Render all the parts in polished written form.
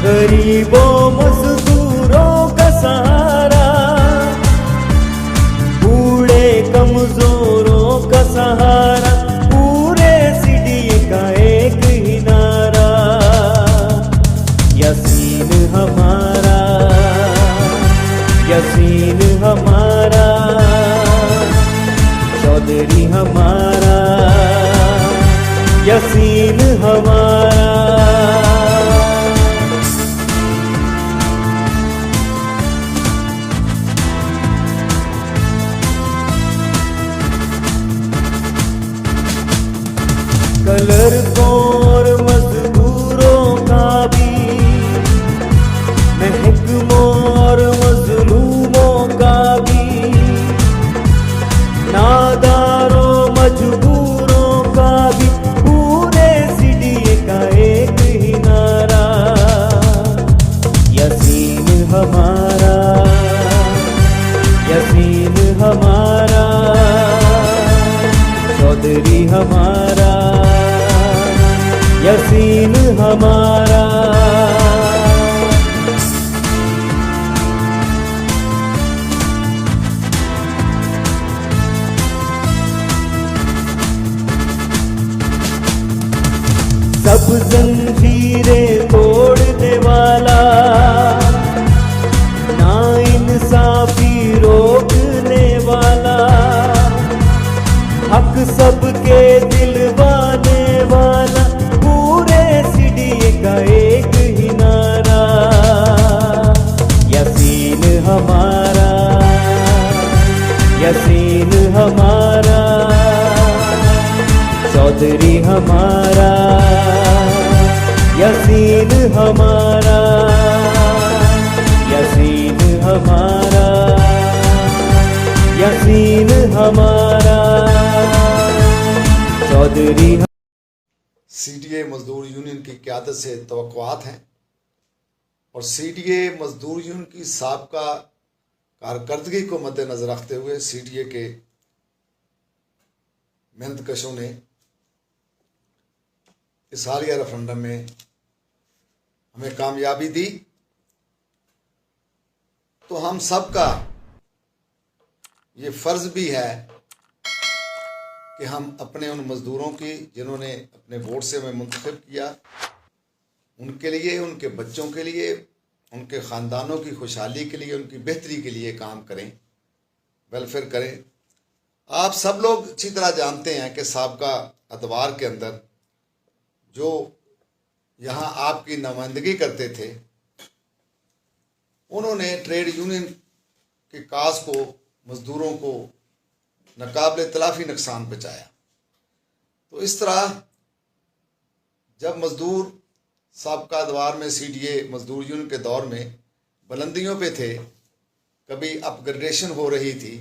गरीबों मजदूरों का सहारा, बूढ़े कमजोरों का सहारा, पूरे सीडीए का एक ही नारा, यासीन हमारा, यासीन हमारा, चौधरी हमारा, यासीन हमारा। कलरकों और मजदूरों का भी, महकमों और मजलूमों का भी, नादारों मजबूरों का भी, पूरे सीडीए का एक ही नारा, यासीन हमारा, यासीन हमारा, चौधरी हमारा, यासीन हमारा। सब जंजीरें तोड़ने वाला, नाइंसाफी रोकने वाला, हक सबके दिलवाने वाला, पूरे सीडीए का एक ही नारा, यासीन हमारा, यासीन हमारा, चौधरी हमारा, यासीन हमारा, यासीन हमारा, यासीन हमारा, चौधरी। सीडीए मजदूर यूनियन की क़यादत से तवक्कुआत हैं और सीडीए मजदूर यूनियन की साबका कारकर्दगी को मद्देनजर रखते हुए सीडीए के मेहनतकशों ने इस हालिया रेफरेंडम में हमें कामयाबी दी। तो हम सबका ये फ़र्ज़ भी है कि हम अपने उन मज़दूरों की जिन्होंने अपने वोट से हमें मुंतखब किया, उनके लिए, उनके बच्चों के लिए, उनके ख़ानदानों की खुशहाली के लिए, उनकी बेहतरी के लिए काम करें, वेलफेयर करें। आप सब लोग अच्छी तरह जानते हैं कि साबका अदवार के अंदर जो यहाँ आपकी नुमाइंदगी करते थे, उन्होंने ट्रेड यूनियन के काज को, मज़दूरों को नाकाबिल तलाफ़ी नुकसान पहुँचाया। तो इस तरह जब मज़दूर साबका अदवार में सीडीए मज़दूर यूनियन के दौर में बुलंदियों पे थे, कभी अपग्रेडेशन हो रही थी,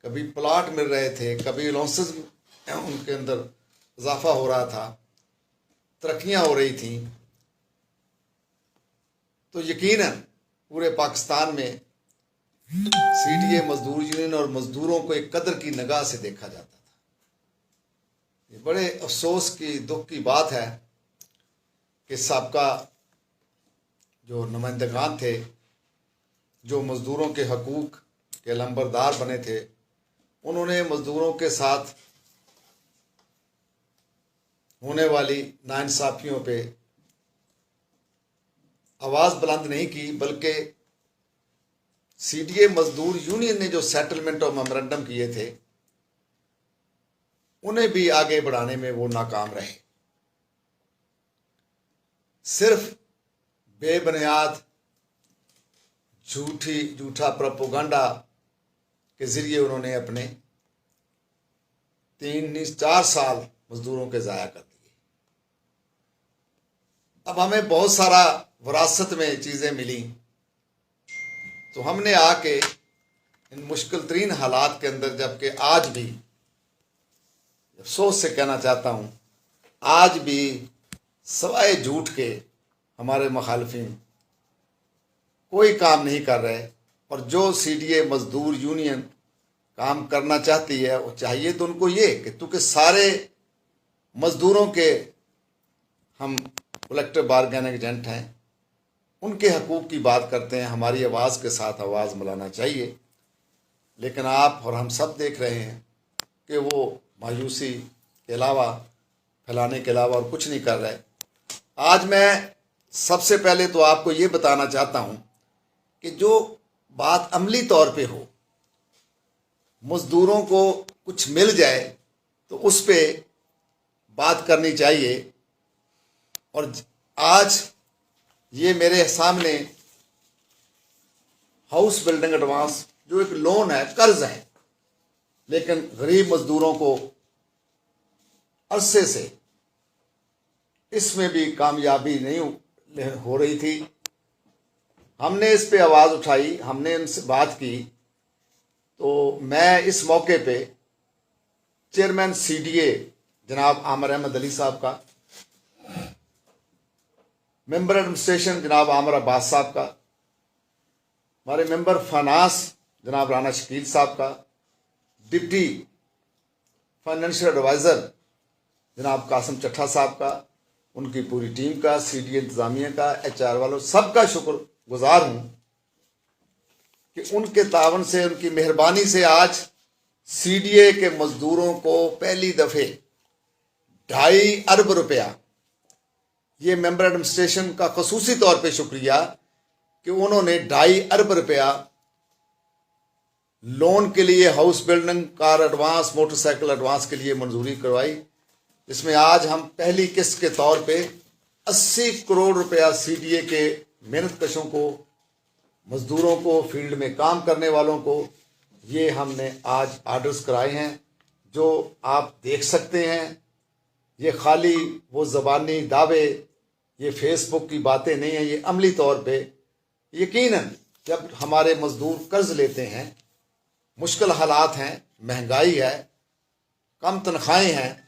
कभी प्लाट मिल रहे थे, कभी अलाउंसेस उनके अंदर इजाफा हो रहा था, तरक्कियाँ हो रही थीं, तो यकीनन पूरे पाकिस्तान में सीडीए मजदूर यूनियन और मजदूरों को एक कदर की निगाह से देखा जाता था। ये बड़े अफसोस की, दुख की बात है कि साबका जो नुमाइंदगान थे, जो मजदूरों के हकूक के लंबरदार बने थे, उन्होंने मजदूरों के साथ होने वाली नाइंसाफियों पे आवाज़ बुलंद नहीं की, बल्कि सीडीए मजदूर यूनियन ने जो सेटलमेंट और मेमोरेंडम किए थे, उन्हें भी आगे बढ़ाने में वो नाकाम रहे। सिर्फ बेबुनियाद झूठा प्रोपेगेंडा के ज़रिए उन्होंने अपने 4 साल मजदूरों के ज़ाया कर दिए। अब हमें बहुत सारा विरासत में चीज़ें मिली, तो हमने आके इन मुश्किल तरीन हालात के अंदर, जबकि आज भी अफसोस से कहना चाहता हूँ, आज भी सवाए झूठ के हमारे मुखालिफिन कोई काम नहीं कर रहे, और जो सीडीए मजदूर यूनियन काम करना चाहती है, वो चाहिए तो उनको ये कि क्योंकि सारे मजदूरों के हम कलेक्टिव बारगेनिंग एजेंट हैं, उनके हकूक़ की बात करते हैं। हमारी आवाज़ के साथ आवाज़ मिलाना चाहिए, लेकिन आप और हम सब देख रहे हैं कि वो मायूसी के अलावा, फैलाने के अलावा और कुछ नहीं कर रहे। आज मैं सबसे पहले तो आपको ये बताना चाहता हूँ कि जो बात अमली तौर पे हो, मज़दूरों को कुछ मिल जाए तो उस पे बात करनी चाहिए। और आज ये मेरे सामने हाउस बिल्डिंग एडवांस जो एक लोन है, कर्ज है, लेकिन गरीब मजदूरों को अरसे से इसमें भी कामयाबी नहीं हो रही थी। हमने इस पे आवाज़ उठाई, हमने इनसे बात की, तो मैं इस मौके पे चेयरमैन सीडीए जनाब आमिर अहमद अली साहब का, मेंबर एडमिनिस्ट्रेशन जनाब आमिर अब्बास साहब का, हमारे मेंबर फाइनेंस जनाब राना शकील साहब का, डिप्टी फाइनेंशियल एडवाइज़र जनाब कासिम चट्ठा साहब का, उनकी पूरी टीम का, सीडीए इंतज़ामिया का, एचआर वालों, सबका शुक्रगुजार हूँ कि उनके तावन से, उनकी मेहरबानी से आज सीडीए के मजदूरों को पहली दफ़े 2.5 अरब रुपया, ये मेंबर एडमिनिस्ट्रेशन का खसूसी तौर पे शुक्रिया कि उन्होंने 2.5 अरब रुपया लोन के लिए, house building, car advance, motorcycle advance के लिए मंजूरी करवाई। इसमें आज हम पहली किस्त के तौर पे 80 करोड़ रुपया सीडीए के मेहनत कशों को, मजदूरों को, फील्ड में काम करने वालों को, ये हमने आज आर्डर्स कराए हैं, जो आप देख सकते हैं। ये खाली वो ज़बानी दावे, ये फेसबुक की बातें नहीं हैं, ये अमली तौर पे यकीनन जब हमारे मजदूर कर्ज लेते हैं, मुश्किल हालात हैं, महंगाई है, कम तनख्वाहें हैं,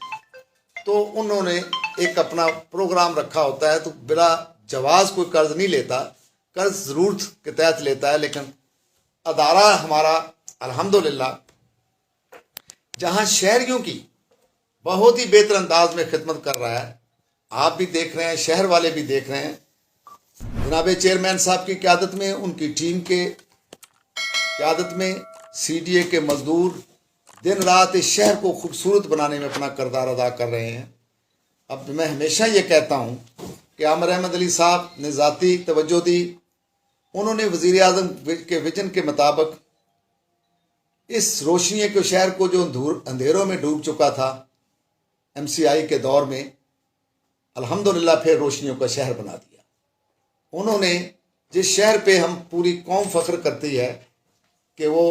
तो उन्होंने एक अपना प्रोग्राम रखा होता है, तो बिला जवाज कोई कर्ज नहीं लेता, कर्ज ज़रूरत के तहत लेता है। लेकिन अदारा हमारा अल्हम्दुलिल्लाह जहां शहरियों की बहुत ही बेहतर अंदाज में खिदमत कर रहा है, आप भी देख रहे हैं, शहर वाले भी देख रहे हैं। जनाब चेयरमैन साहब की क़यादत में, उनकी टीम के क़यादत में सीडीए के मजदूर दिन रात इस शहर को खूबसूरत बनाने में अपना किरदार अदा कर रहे हैं। अब मैं हमेशा ये कहता हूँ कि आमिर अहमद अली साहब ने ज़ाती तवज्जो दी, उन्होंने वज़ीर आज़म के विजन के मुताबिक इस रोशनी के शहर को जो अंधेरों में डूब चुका था एमसीआई के दौर में, अल्हम्दुलिल्लाह फिर रोशनियों का शहर बना दिया। उन्होंने जिस शहर पे हम पूरी कौम फख्र करती है कि वो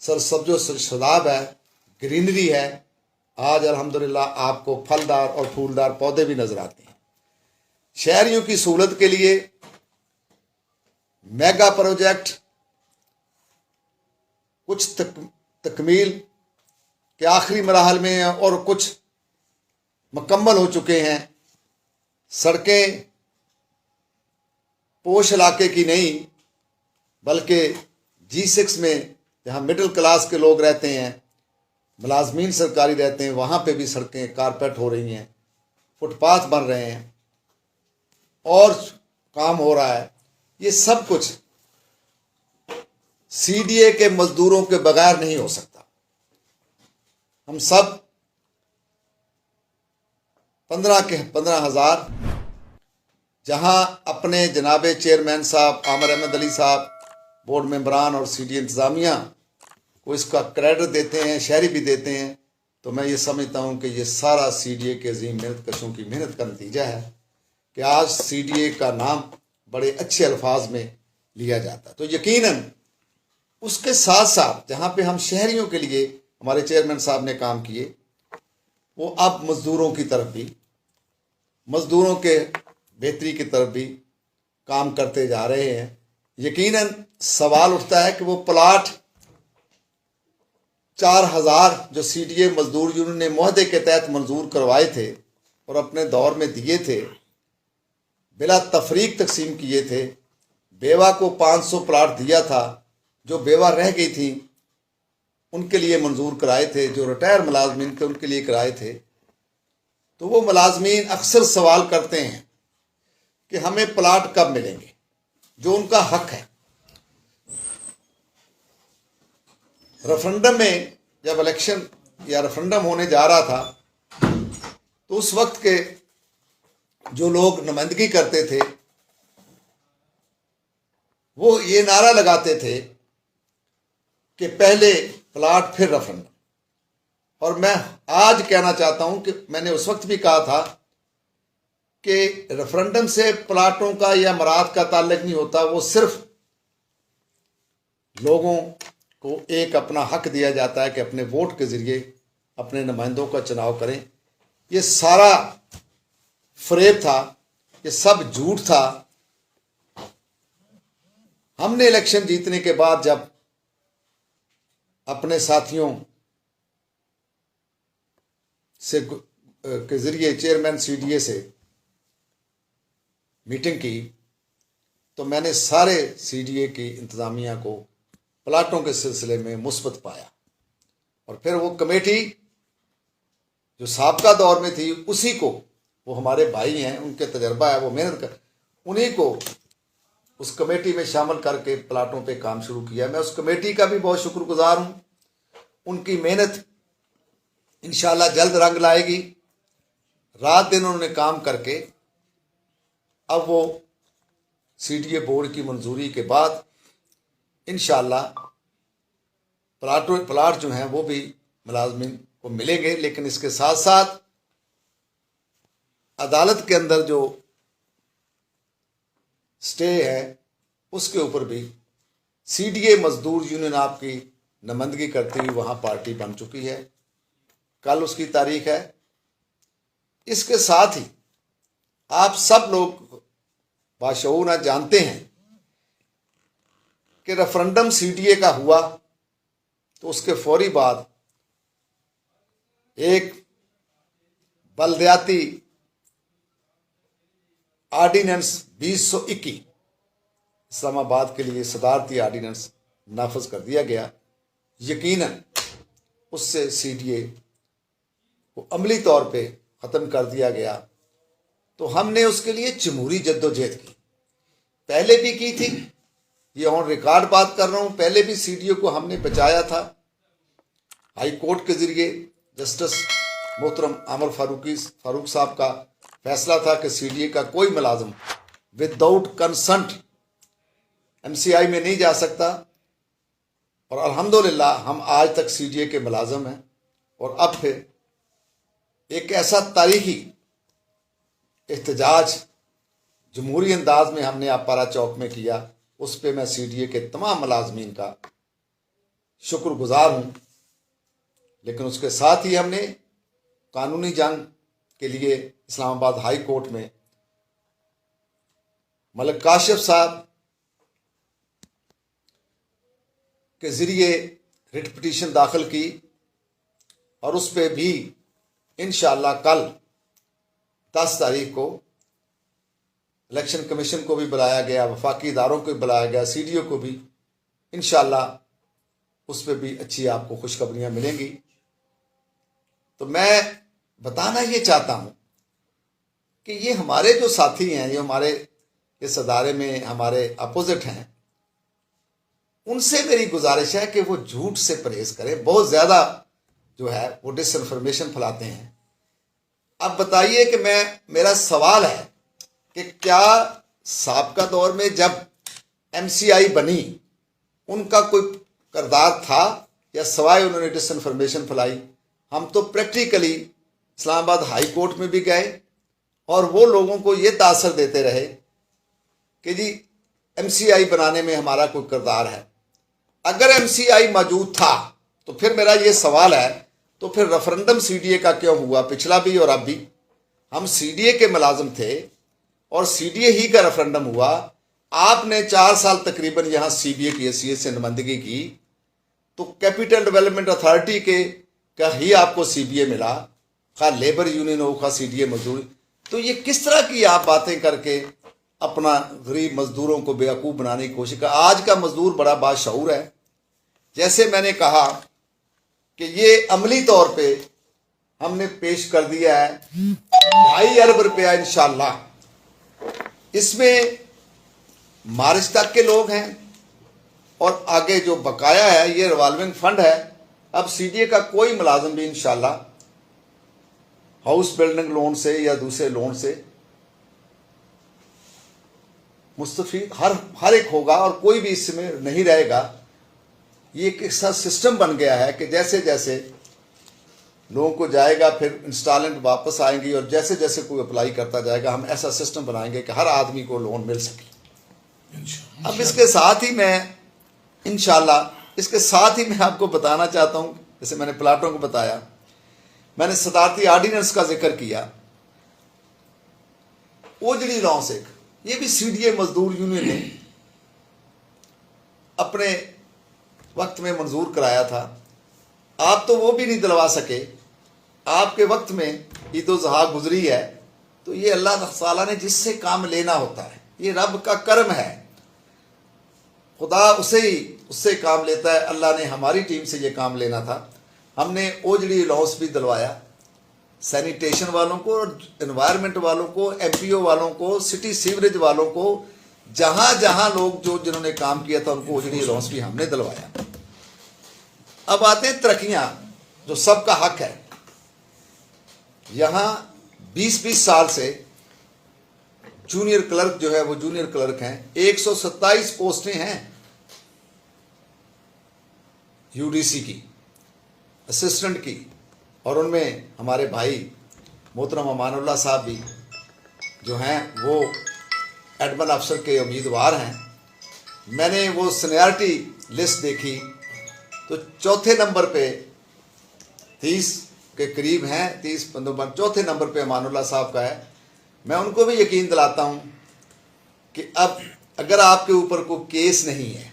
सरसब्जो शदाब है, ग्रीनरी है, आज अल्हम्दुलिल्लाह आपको फलदार और फूलदार पौधे भी नजर आते हैं। शहरियों की सहूलत के लिए मेगा प्रोजेक्ट कुछ तकमील के आखिरी मराहल में हैं और कुछ मुकम्मल हो चुके हैं। सड़कें पोश इलाके की नहीं, बल्कि G6 में जहाँ मिडिल क्लास के लोग रहते हैं, मुलाजमीन सरकारी रहते हैं, वहाँ पे भी सड़कें कारपेट हो रही हैं, फुटपाथ बन रहे हैं और काम हो रहा है। ये सब कुछ सीडीए के मजदूरों के बगैर नहीं हो सकता। हम सब 15,000 जहां अपने जनाबे चेयरमैन साहब आमिर अहमद अली साहब, बोर्ड मेंबरान और सीडीए इंतज़ामिया को इसका क्रेडिट देते हैं, शहरी भी देते हैं, तो मैं ये समझता हूं कि ये सारा सीडीए के अजीम मेहनत कशों की मेहनत का नतीजा है कि आज सीडीए का नाम बड़े अच्छे अल्फाज में लिया जाता। तो यकीनन उसके साथ साथ जहाँ पे हम शहरियों के लिए हमारे चेयरमैन साहब ने काम किए, वो अब मज़दूरों की तरफ भी, मज़दूरों के बेहतरी की तरफ भी काम करते जा रहे हैं। यकीनन सवाल उठता है कि वो प्लाट 4,000 जो सीडीए मजदूर यूनियन ने मुआहदे के तहत मंजूर करवाए थे और अपने दौर में दिए थे, बिला तफरीक तकसीम किए थे। बेवा को 500 प्लाट दिया था, जो बेवा रह गई थी उनके लिए मंजूर कराए थे, जो रिटायर मुलाजमीन थे उनके लिए कराए थे। तो वो मुलाजमीन अक्सर सवाल करते हैं कि हमें प्लाट कब मिलेंगे, जो उनका हक है। रेफरेंडम में जब इलेक्शन या रेफरेंडम होने जा रहा था तो उस वक्त के जो लोग नुमाइंदगी करते थे वो ये नारा लगाते थे कि पहले प्लाट फिर रेफरेंडम। और मैं आज कहना चाहता हूं कि मैंने उस वक्त भी कहा था कि रेफरेंडम से प्लाटों का या मराद का ताल्लुक नहीं होता, वो सिर्फ लोगों को एक अपना हक दिया जाता है कि अपने वोट के जरिए अपने नुमाइंदों का चुनाव करें। ये सारा फ्रेब था, ये सब झूठ था। हमने इलेक्शन जीतने के बाद जब अपने साथियों से के जरिए चेयरमैन सीडीए से मीटिंग की तो मैंने सारे सीडीए की इंतजामिया को प्लाटों के सिलसिले में मुस्बत पाया। और फिर वो कमेटी जो साबका दौर में थी उसी को, वो हमारे भाई हैं, उनके तजर्बा है, वो मेहनत कर, उन्हीं को उस कमेटी में शामिल करके प्लाटों पे काम शुरू किया। मैं उस कमेटी का भी बहुत शुक्रगुजार हूं। उनकी मेहनत इंशाल्लाह जल्द रंग लाएगी। रात दिन उन्होंने काम करके अब वो सीडीए बोर्ड की मंजूरी के बाद इंशाल्लाह प्लाट जो हैं वो भी मुलाजमीन को मिलेंगे। लेकिन इसके साथ साथ अदालत के अंदर जो स्टे है उसके ऊपर भी सीडीए मजदूर यूनियन आपकी नुमाइंदगी करती हुई वहां पार्टी बन चुकी है। कल उसकी तारीख है। इसके साथ ही आप सब लोग बाशऊर जानते हैं कि रेफरेंडम सीडीए का हुआ तो उसके फौरी बाद एक बलदियाती आर्डिनेंस 2021 इस्लामाबाद के लिए सदारती आर्डिनेंस नाफज कर दिया गया। यकीनन उससे सीडीए को अमली तौर पे ख़त्म कर दिया गया। तो हमने उसके लिए जमहूरी जद्दोजहद की, पहले भी की थी, ये ऑन रिकॉर्ड बात कर रहा हूँ। पहले भी सीडीए को हमने बचाया था। हाई कोर्ट के जरिए जस्टिस मोहतरम आमर फारूक साहब का फैसला था कि सीडीए का कोई मुलाजिम विदाउट कंसंट एमसीआई में नहीं जा सकता। और अल्हम्दुलिल्लाह हम आज तक सीडीए के मुलाजिम हैं। और अब फिर एक ऐसा तारीखी एहतजाज जमहूरी अंदाज में हमने अपारा चौक में किया, उस पर मैं सीडीए के तमाम मुलाजमीन का शुक्रगुजार हूँ। लेकिन उसके साथ ही हमने कानूनी जंग के लिए इस्लामाबाद हाई कोर्ट में मलिक काशिफ साहब के जरिए रिट पिटीशन दाखिल की और उस पर भी इंशाअल्लाह कल 10 तारीख को इलेक्शन कमीशन को भी बुलाया गया, वफाकी इदारों को भी बुलाया गया, सीडीओ को भी। इंशाअल्लाह उस पर भी अच्छी आपको खुशखबरियां मिलेंगी। तो मैं बताना ये चाहता हूं कि ये हमारे जो साथी हैं, ये हमारे इस अदारे में हमारे अपोजिट हैं, उनसे मेरी गुजारिश है कि वो झूठ से परहेज करें। बहुत ज़्यादा जो है वो डिसइंफॉर्मेशन फैलाते हैं। अब बताइए कि मेरा सवाल है कि क्या साबका दौर में जब एमसीआई बनी उनका कोई किरदार था या सवाए उन्होंने डिसइंफॉर्मेशन फैलाई? हम तो प्रैक्टिकली इस्लामाबाद हाई कोर्ट में भी गए और वो लोगों को ये तासर देते रहे कि जी एमसीआई बनाने में हमारा कोई किरदार है। अगर एमसीआई मौजूद था तो फिर मेरा ये सवाल है, तो फिर रेफरेंडम सीडीए का क्यों हुआ? पिछला भी और अब भी हम सीडीए के मुलाजिम थे और सीडीए ही का रेफरेंडम हुआ। आपने 4 साल तकरीबन यहाँ सीबीए की हैसियत से नुमाइंदगी की, तो कैपिटल डेवलपमेंट अथॉरिटी के का ही आपको सीबीए मिला, खा लेबर यूनियन हो, खा सीडीए मजदूर। तो ये किस तरह की आप बातें करके अपना गरीब मजदूरों को बेवकूफ़ बनाने की कोशिश कर। आज का मजदूर बड़ा बाशऊर है। जैसे मैंने कहा कि ये अमली तौर पे हमने पेश कर दिया है 2.5 अरब रुपया इंशाअल्लाह इसमें मार्च तक के लोग हैं और आगे जो बकाया है ये रिवॉल्विंग फंड है। अब सीडीए का कोई मुलाजिम भी इंशाल्लाह हाउस बिल्डिंग लोन से या दूसरे लोन से मुस्तफीद हर एक होगा और कोई भी इसमें नहीं रहेगा। ये एक ऐसा सिस्टम बन गया है कि जैसे जैसे लोगों को जाएगा फिर इंस्टॉलमेंट वापस आएंगी और जैसे जैसे कोई अप्लाई करता जाएगा हम ऐसा सिस्टम बनाएंगे कि हर आदमी को लोन मिल सके। अब इसके साथ ही मैं आपको बताना चाहता हूं, जैसे मैंने प्लाटों को बताया, मैंने सदारती ऑर्डिनेंस का जिक्र किया, ओजड़ी लॉन्स एक ये भी सीडीए मजदूर यूनियन ने अपने वक्त में मंजूर कराया था। आप तो वो भी नहीं दिलवा सके, आपके वक्त में ईद उल ज़ुहा गुजरी है, तो ये अल्लाह ताला ने जिससे काम लेना होता है, ये रब का कर्म है, खुदा उससे काम लेता है। अल्लाह ने हमारी टीम से ये काम लेना था, हमने ओजड़ी लॉस भी दिलवाया, सैनिटेशन वालों को, एनवायरनमेंट वालों को, एमपीओ वालों को, सिटी सीवरेज वालों को, जहां जहां लोग जिन्होंने काम किया था उनको ओजड़ी लॉस भी हमने दिलवाया। अब आते हैं तरक्कियां जो सबका हक है। यहां 20-20 साल से जूनियर क्लर्क जो है वो जूनियर क्लर्क हैं, 127 पोस्टें हैं यूडीसी की, असिस्टेंट की, और उनमें हमारे भाई मोहतरम अमानुल्लाह साहब भी जो हैं वो एडमिन अफसर के उम्मीदवार हैं। मैंने वो सीनियरिटी लिस्ट देखी तो चौथे नंबर पे 30 के करीब हैं, 30-15 चौथे नंबर पे अमानुल्लाह साहब का है। मैं उनको भी यकीन दिलाता हूं कि अब अगर आपके ऊपर कोई केस नहीं है,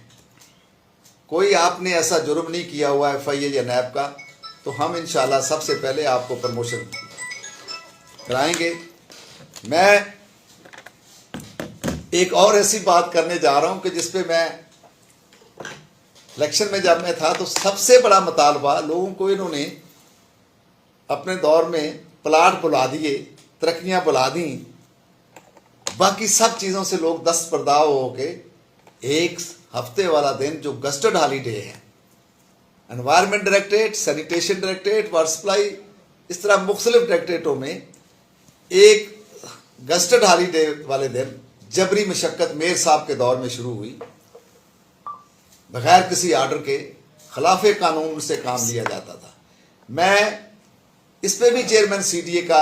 कोई आपने ऐसा जुर्म नहीं किया हुआ FIA या नैब का, तो हम इंशाल्लाह सबसे पहले आपको प्रमोशन कराएंगे। मैं एक और ऐसी बात करने जा रहा हूं कि जिसपे मैं इलेक्शन में जब मैं था तो सबसे बड़ा मुतालबा लोगों को, इन्होंने अपने दौर में प्लाट बुला दिए, तरक्कियां बुला दी, बाकी सब चीज़ों से लोग दस्तबरदार हो के एक हफ्ते वाला दिन जो गस्टेड हॉलीडे है, environment directorate, sanitation directorate, water supply, इस तरह मुख्तलिफ डायरेक्टरेटों में एक गस्टेड हॉलीडे वाले दिन जबरी मशक्क़त मेयर साहब के दौर में शुरू हुई। बगैर किसी आर्डर के खिलाफे कानून से काम लिया जाता था। मैं इस पे भी चेयरमैन सीडीए का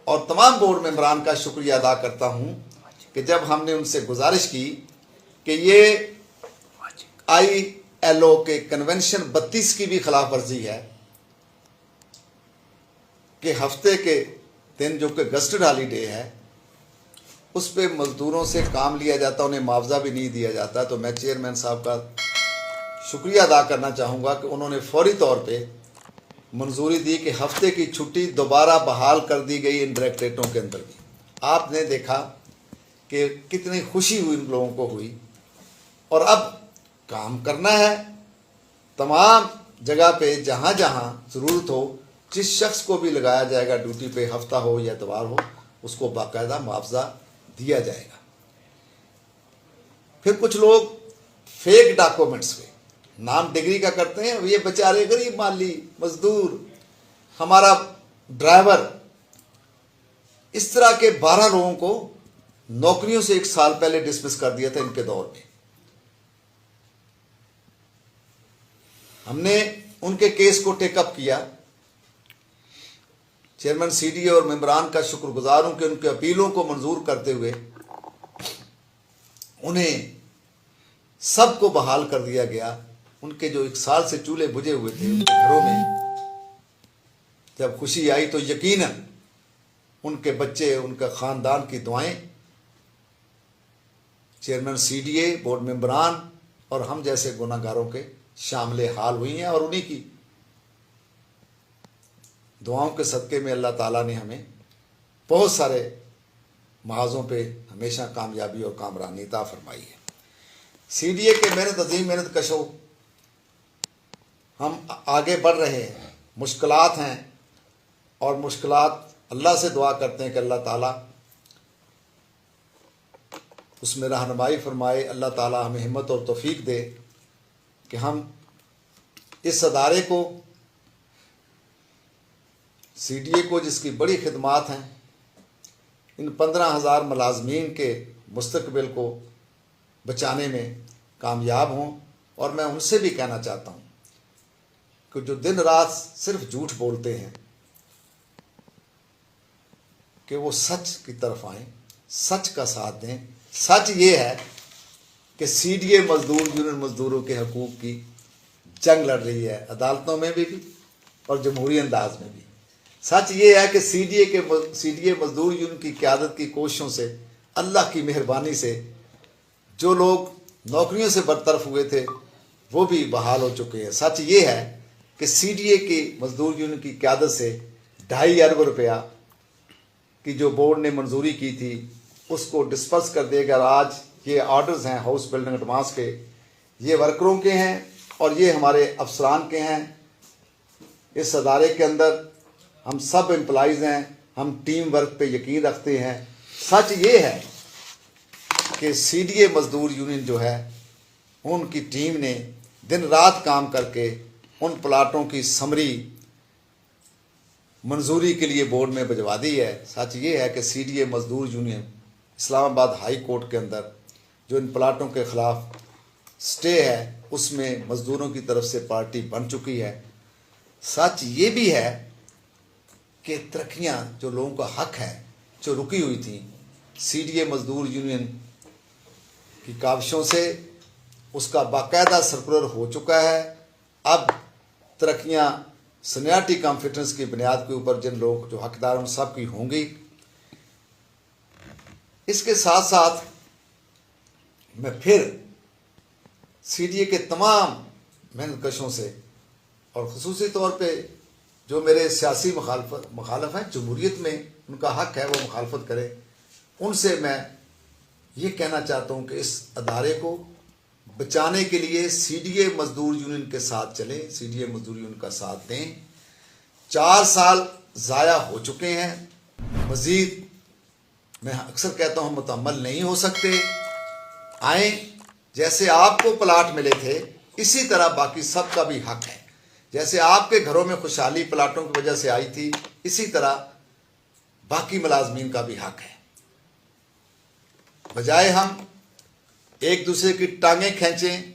और तमाम बोर्ड मेंबरान का शुक्रिया अदा करता हूं कि जब हमने उनसे गुजारिश की कि ये ILO के कन्वेंशन 32 की भी खिलाफ वर्जी है कि हफ्ते के दिन जो कि गस्टेड हॉलीडे है उस पे मजदूरों से काम लिया जाता, उन्हें मुआवजा भी नहीं दिया जाता, तो मैं चेयरमैन साहब का शुक्रिया अदा करना चाहूँगा कि उन्होंने फौरी तौर पे मंजूरी दी कि हफ्ते की छुट्टी दोबारा बहाल कर दी गई इन डायरेक्टरेटों के अंदर भी। आपने देखा कि कितनी खुशी हुई उन लोगों को हुई, और अब काम करना है तमाम जगह पे, जहाँ जहाँ ज़रूरत हो, जिस शख्स को भी लगाया जाएगा ड्यूटी पे, हफ्ता हो या इतवार हो, उसको बाकायदा मुआवजा दिया जाएगा। फिर कुछ लोग फेक डॉक्यूमेंट्स पे नाम डिग्री का करते हैं, ये बेचारे गरीब माली मजदूर, हमारा ड्राइवर, इस तरह के 12 लोगों को नौकरियों से 1 साल पहले डिसमिस कर दिया था इनके दौर में। हमने उनके केस को टेकअप किया। चेयरमैन सीडीए और मेंबरान का शुक्रगुजार हूं कि उनके अपीलों को मंजूर करते हुए उन्हें सबको बहाल कर दिया गया। उनके जो 1 साल से चूल्हे बुझे हुए थे उनके घरों में जब खुशी आई तो यकीनन उनके बच्चे, उनका ख़ानदान की दुआएं चेयरमैन सीडीए, बोर्ड मेंबरान और हम जैसे गुनाहगारों के शामिल हाल हुई हैं, और उन्हीं की दुआओं के सदक़े में अल्लाह ताला ने हमें बहुत सारे महाजों पे हमेशा कामयाबी और कामरानी अता फरमाई है। सीडीए के मेहनत कशों हम आगे बढ़ रहे हैं। मुश्किलात हैं और मुश्किलात अल्लाह से दुआ करते हैं कि अल्लाह ताला उसमें रहनुमाई फरमाए। अल्लाह ताला हमें हिम्मत और तौफीक दे कि हम इस अदारे को, CDA को, जिसकी बड़ी खिदमात हैं, इन 15,000 मुलाजमीन के मुस्तकबिल को बचाने में कामयाब हों। और मैं उनसे भी कहना चाहता हूँ कि जो दिन रात सिर्फ झूठ बोलते हैं कि वो सच की तरफ आएं, सच का साथ दें। सच ये है कि CDA मजदूर यूनियन मजदूरों के हकूक़ की जंग लड़ रही है, अदालतों में भी और जमहूरी अंदाज में भी। सच ये है कि CDA मजदूर यूनियन की क़यादत की कोशिशों से, अल्लाह की मेहरबानी से, जो लोग नौकरियों से बरतरफ हुए थे वो भी बहाल हो चुके हैं। सच ये है कि CDA की मजदूर यूनियन की क़यादत से 2.5 अरब रुपया की जो बोर्ड ने मंजूरी की थी उसको डिस्पर्स कर दिया गया। आज ये ऑर्डर्स हैं हाउस बिल्डिंग एडवांस के, ये वर्करों के हैं और ये हमारे अफसरान के हैं। इस अदारे के अंदर हम सब एम्प्लॉइज़ हैं, हम टीम वर्क पे यकीन रखते हैं। सच ये है कि CDA मजदूर यूनियन जो है, उनकी टीम ने दिन रात काम करके उन प्लाटों की समरी मंजूरी के लिए बोर्ड में भिजवा दी है। सच ये है कि CDA मजदूर यूनियन इस्लामाबाद हाई कोर्ट के अंदर जो इन प्लाटों के ख़िलाफ़ स्टे है उसमें मज़दूरों की तरफ से पार्टी बन चुकी है। सच ये भी है कि तरक्कियाँ जो लोगों का हक है जो रुकी हुई थी CDA मजदूर यूनियन की काविशों से, उसका बाकायदा सर्कुलर हो चुका है। अब तरक्कियाँ सीनियरिटी कॉन्फिडेंस की बुनियाद के ऊपर जिन लोग जो हकदार उन सब की होंगी। इसके साथ साथ मैं फिर CDA के तमाम मेहनतकशों से और ख़ुसूसी तौर पे जो मेरे सियासी मुखालफ हैं, जमहूरियत में उनका हक है वो मुखालफत करें, उनसे मैं ये कहना चाहता हूँ कि इस अदारे को बचाने के लिए CDA मजदूर यूनियन के साथ चलें, CDA मजदूर यूनियन का साथ दें। 4 साल ज़ाया हो चुके हैं, मज़ीद मैं अक्सर कहता हूँ मुतहम्मल नहीं हो सकते। आए, जैसे आपको प्लाट मिले थे इसी तरह बाकी सब का भी हक है। जैसे आपके घरों में खुशहाली प्लाटों की वजह से आई थी, इसी तरह बाकी मुलाजमीन का भी हक है। बजाय हम एक दूसरे की टांगें खींचें,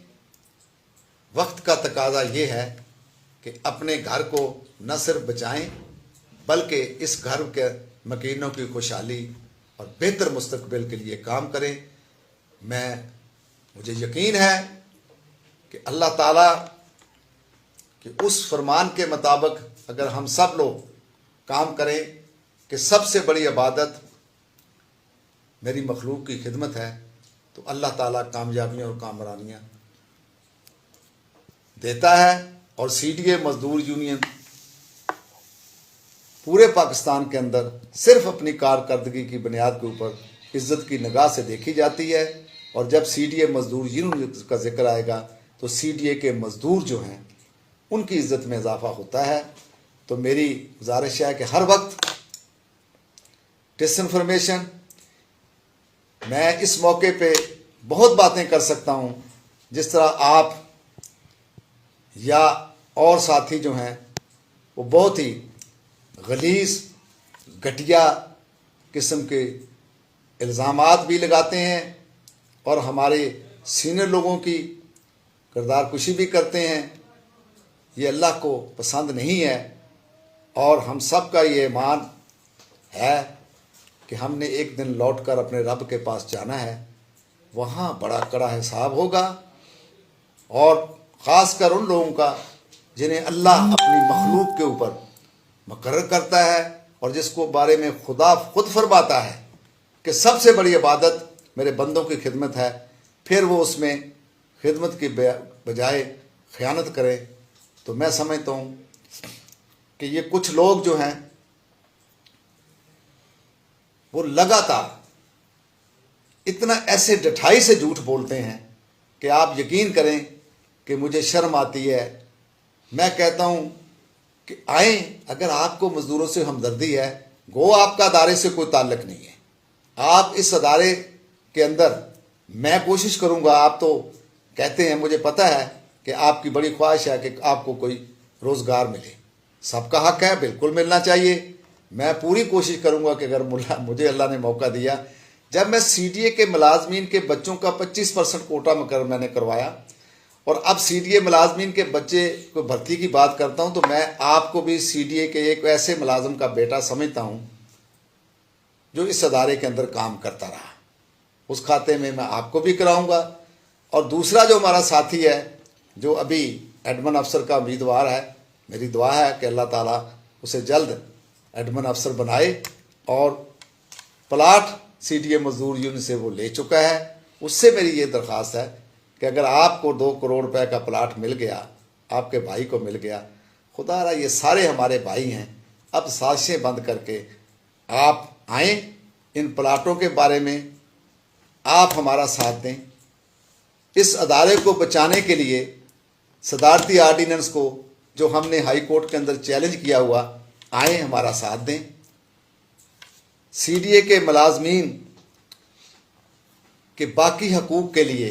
वक्त का तकाजा ये है कि अपने घर को न सिर्फ बचाएं बल्कि इस घर के मकीनों की खुशहाली और बेहतर मुस्तकबिल के लिए काम करें। मुझे यकीन है कि अल्लाह ताला कि उस फरमान के मुताबिक अगर हम सब लोग काम करें कि सबसे बड़ी इबादत मेरी मखलूक की खिदमत है, तो अल्लाह ताला कामयाबियाँ और कामरानियाँ देता है। और CDA मजदूर यूनियन पूरे पाकिस्तान के अंदर सिर्फ अपनी कारकर्दगी की बुनियाद के ऊपर इज़्ज़त की निगाह से देखी जाती है। और जब CDA मजदूर यूनियन का जिक्र आएगा तो CDA के मजदूर जो हैं उनकी इज़्ज़त में इजाफा होता है। तो मेरी गुजारिश है कि हर वक्त डिसइंफॉर्मेशन, मैं इस मौके पे बहुत बातें कर सकता हूँ, जिस तरह आप या और साथी जो हैं वो बहुत ही गलीज़ घटिया किस्म के इल्ज़ामात भी लगाते हैं और हमारे सीनियर लोगों की किरदार कुशी भी करते हैं। ये अल्लाह को पसंद नहीं है और हम सब का ये ईमान है कि हमने एक दिन लौटकर अपने रब के पास जाना है, वहाँ बड़ा कड़ा हिसाब होगा। और ख़ास कर उन लोगों का जिन्हें अल्लाह अपनी मखलूक के ऊपर मुकर्रर करता है और जिसको बारे में खुदा खुद फरमाता है कि सबसे बड़ी इबादत मेरे बंदों की खिदमत है, फिर वो उसमें खिदमत की बजाय ख़यानत करें। तो मैं समझता हूँ कि ये कुछ लोग जो हैं वो लगातार इतना ऐसे डठाई से झूठ बोलते हैं कि आप यकीन करें कि मुझे शर्म आती है। मैं कहता हूँ कि आए, अगर आपको मज़दूरों से हमदर्दी है, गो आपका अदारे से कोई ताल्लुक़ नहीं है। आप इस अदारे के अंदर मैं कोशिश करूंगा, आप तो कहते हैं, मुझे पता है कि आपकी बड़ी ख्वाहिश है कि आपको कोई रोज़गार मिले। सबका हक है, बिल्कुल मिलना चाहिए। मैं पूरी कोशिश करूंगा कि अगर मुझे अल्लाह ने मौका दिया, जब मैं सीडीए के मुलाजमीन के बच्चों का 25% कोटा मैंने करवाया, और अब सीडीए मुलाजमीन के बच्चे को भर्ती की बात करता हूं, तो मैं आपको भी सीडीए के एक ऐसे मुलाजम का बेटा समझता हूं जो इस अदारे के अंदर काम करता रहा। उस खाते में मैं आपको भी कराऊंगा। और दूसरा जो हमारा साथी है, जो अभी एडमिन अफसर का उम्मीदवार है, मेरी दुआ है कि अल्लाह ताला उसे जल्द एडमिन अफसर बनाए। और प्लाट सीडीए मजदूर यूनियन से वो ले चुका है। उससे मेरी ये दरख्वास्त है कि अगर आपको 2 करोड़ रुपए का प्लाट मिल गया, आपके भाई को मिल गया, खुदारा ये सारे हमारे भाई हैं, अब साजिशें बंद करके आप आएँ, इन प्लाटों के बारे में आप हमारा साथ दें। इस अदारे को बचाने के लिए सदारती आर्डिनेंस को जो हमने हाई कोर्ट के अंदर चैलेंज किया हुआ, आए हमारा साथ दें। सीडीए के मुलाजमीन के बाकी हकूक़ के लिए,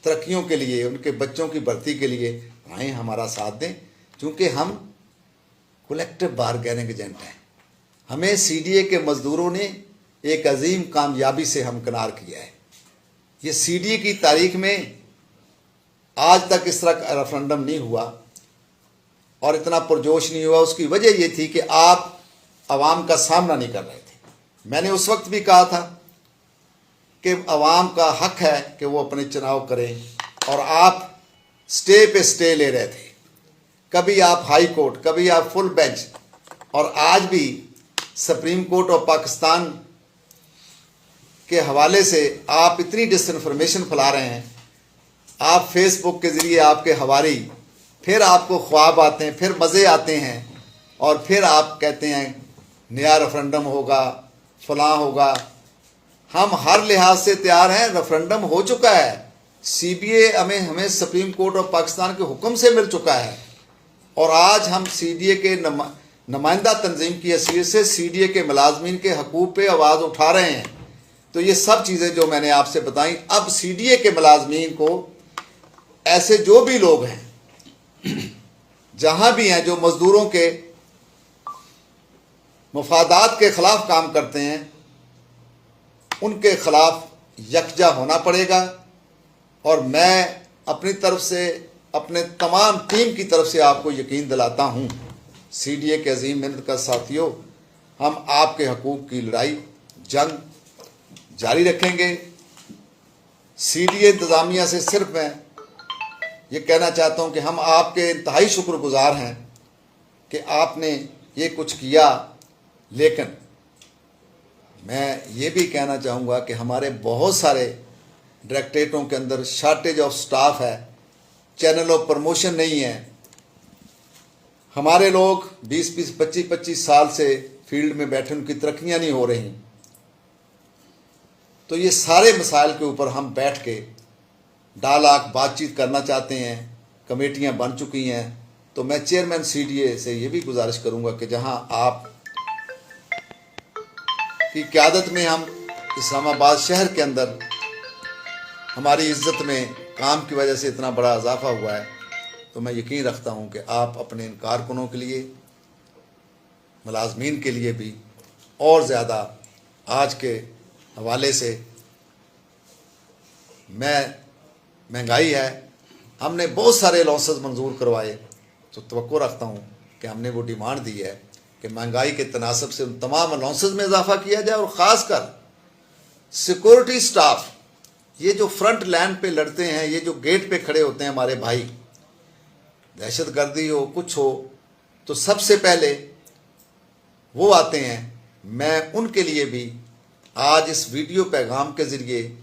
तरक्कियों के लिए, उनके बच्चों की भर्ती के लिए आए हमारा साथ दें, क्योंकि हम कलेक्टिव बारगेनिंग एजेंट हैं। हमें सीडीए के मजदूरों ने एक अजीम कामयाबी से हमकिनार किया है। ये सीडीए की तारीख में आज तक इस तरह का रेफरेंडम नहीं हुआ और इतना पुरजोश नहीं हुआ। उसकी वजह ये थी कि आप आवाम का सामना नहीं कर रहे थे। मैंने उस वक्त भी कहा था कि आवाम का हक है कि वो अपने चुनाव करें, और आप स्टे पे स्टे ले रहे थे। कभी आप हाई कोर्ट, कभी आप फुल बेंच, और आज भी सुप्रीम कोर्ट और पाकिस्तान के हवाले से आप इतनी डिसइंफॉर्मेशन फैला रहे हैं। आप फेसबुक के ज़रिए आपके हवारी, फिर आपको ख्वाब आते हैं, फिर मज़े आते हैं, और फिर आप कहते हैं नया रेफरेंडम होगा, फलां होगा। हम हर लिहाज से तैयार हैं। रेफरेंडम हो चुका है, सीबीए हमें सुप्रीम कोर्ट और पाकिस्तान के हुक्म से मिल चुका है, और आज हम सीडीए के नुमाइंदा तंजीम की हैसियत से सीडीए के मुलाजमीन के हकूक़ पे आवाज़ उठा रहे हैं। तो ये सब चीज़ें जो मैंने आपसे बताई, अब सीडीए के मुलाजमीन को, ऐसे जो भी लोग हैं जहाँ भी हैं जो मज़दूरों के मफादात के ख़िलाफ़ काम करते हैं, उनके ख़िलाफ़ यकजा होना पड़ेगा। और मैं अपनी तरफ से, अपने तमाम टीम की तरफ से आपको यकीन दिलाता हूँ, सीडीए के अजीम मेहनत का साथियों, हम आपके हकूक़ की लड़ाई, जंग जारी रखेंगे। सीडीए इंतज़ामिया से सिर्फ मैं ये कहना चाहता हूँ कि हम आपके इंतहाई शुक्रगुजार हैं कि आपने ये कुछ किया। लेकिन मैं ये भी कहना चाहूँगा कि हमारे बहुत सारे डायरेक्टरेटों के अंदर शॉर्टेज ऑफ स्टाफ है, चैनल ऑफ प्रमोशन नहीं है। हमारे लोग 20-20, 25-25 साल से फील्ड में बैठे, उनकी तरक्कियाँ नहीं हो रही। तो ये सारे मसाइल के ऊपर हम बैठ के डायलॉग, बातचीत करना चाहते हैं। कमेटियां बन चुकी हैं। तो मैं चेयरमैन सीडीए से ये भी गुजारिश करूंगा कि जहां आप की क़यादत में हम इस्लामाबाद शहर के अंदर हमारी इज़्ज़त में काम की वजह से इतना बड़ा इजाफा हुआ है, तो मैं यकीन रखता हूं कि आप अपने इन कारकुनों के लिए, मुलाजमीन के लिए भी और ज़्यादा आज के हवाले से, महंगाई है, हमने बहुत सारे लॉसेस मंजूर करवाए, तो तवक्को रखता हूँ कि हमने वो डिमांड दी है कि महंगाई के तनासब से उन तमाम अलाउंसेस में इजाफा किया जाए। और ख़ासकर सिक्योरिटी स्टाफ, ये जो फ्रंट लाइन पे लड़ते हैं, ये जो गेट पे खड़े होते हैं हमारे भाई, दहशत गर्दी हो, कुछ हो, तो सबसे पहले वो आते हैं। मैं उनके लिए भी आज इस वीडियो पैगाम के ज़रिए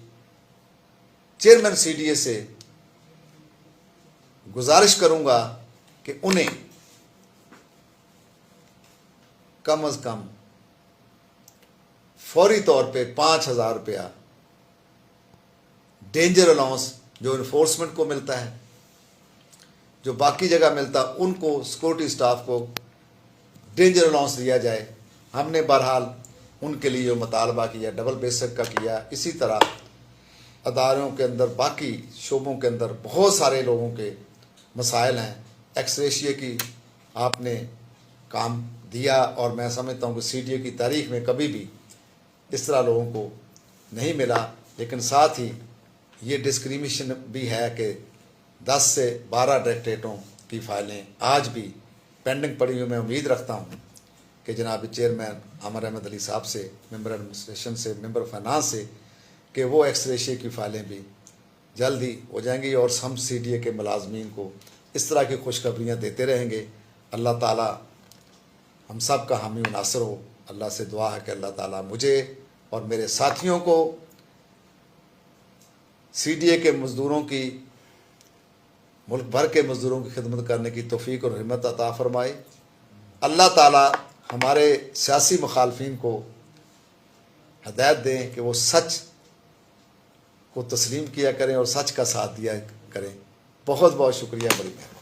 चेयरमैन सीडीए से गुजारिश करूंगा कि उन्हें कम अज़ कम फौरी तौर पे 5,000 रुपया डेंजर अलाउंस जो इन्फोर्समेंट को मिलता है, जो बाकी जगह मिलता, उनको सिक्योरिटी स्टाफ को डेंजर अलाउंस दिया जाए। हमने बहरहाल उनके लिए जो मुतालबा किया, डबल बेसिक का किया। इसी तरह अदारों के अंदर, बाकी शोबों के अंदर बहुत सारे लोगों के मसाइल हैं। एक्स रेशियो की आपने काम दिया और मैं समझता हूँ कि CDA की तारीख में कभी भी इस तरह लोगों को नहीं मिला। लेकिन साथ ही ये डिस्क्रिमिनेशन भी है कि 10 से 12 डायरेक्टरेटों की फाइलें आज भी पेंडिंग पड़ी हुई। मैं उम्मीद रखता हूँ कि जनाब चेयरमैन आमिर अहमद अली साहब से, मेंबर एडमिनिस्ट्रेशन से, मेंबर फाइनेंस से, कि वो एक्स रेशियो की फ़ाइलें भी जल्द ही हो जाएंगी और हम CDA के मुलाजमीन को इस तरह की खुशखबरियाँ देते रहेंगे। अल्लाह ताला हम सब का हामी नासिर हो। अल्लाह से दुआ है कि अल्लाह ताला मुझे और मेरे साथियों को CDA के मज़दूरों की, मुल्क भर के मज़दूरों की खिदमत करने की तौफीक और हिम्मत अता फ़रमाए। अल्लाह ताला हमारे सियासी मुखालफिन को हदायत दें कि वो सच को तस्लीम किया करें और सच का साथ दिया करें। बहुत बहुत शुक्रिया, बड़ी मेहरबानी।